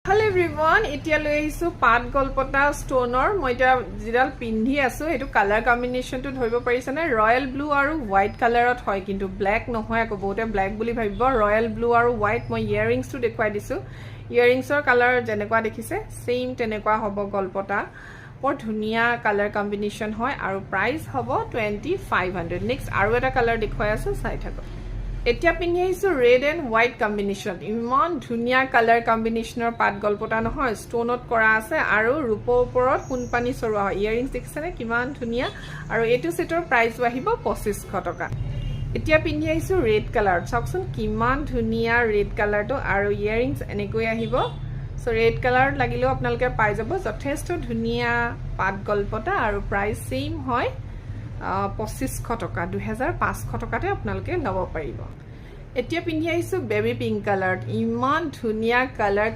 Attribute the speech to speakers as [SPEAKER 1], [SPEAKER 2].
[SPEAKER 1] Hello everyone, এতিয়া লৈ আহিছো পাট গলপটা ষ্টোনৰ মই এটা জিৰাল পিন্ধি আছো এটো কালাৰ কম্বিনেশনটো ধৰিব পাৰিছানে ৰয়েল ব্লু আৰু হোৱাইট কালাৰত হয় কিন্তু ব্ল্যাক নহয় আকৌ বহুতে ব্ল্যাক বুলি ভাবিব ৰয়েল ব্লু আৰু হোৱাইট মই ইয়াৰিংছটো দেখুৱাই দিছো ইয়াৰিংছৰ কালাৰ যেনেকুৱা দেখিছে সেম তেনেকুৱা হ'ব গলপটা বৰ ধুনিয়া কালাৰ কম্বিনেশন হয় আৰু প্ৰাইস হ'ব 2500 নেক্সট আৰু এটা কালাৰ দেখুৱাই আছো চাই থাকক এতিয়া পিন্ধি আহিছো ৰেড এণ্ড হোৱাইট কম্বিনেশন ইমান ধুনিয়া কালাৰ কম্বিনেশনৰ পাট গলপটা নহয় ষ্টোনত কৰা আছে আৰু ৰূপৰ ওপৰত কোনপানী সৰোৱা হয় ইয়াৰিংছ দেখিছেনে কিমান ধুনিয়া আৰু এটো সেটৰ প্ৰাইস আহিব 2500 টকা এতিয়া পিন্ধি আহিছো ৰেড কালাৰ চাওকচোন কিমান ধুনিয়া ৰেড কালাৰটো আৰু ইয়াৰিংছ এনেকৈ আহিব সো ৰেড কালাৰ লাগিলেও আপোনালোকে পাই যাব যথেষ্ট ধুনিয়া পাট গলপটা আৰু প্ৰাইস সেম হয় 2500 টকা 2500 টকাতে আপোনালোকে লব পাৰিব এতিয়া পিন্ধি আহিছো বেবি পিংক কালাৰ ইমান ধুনিয়া কালাৰ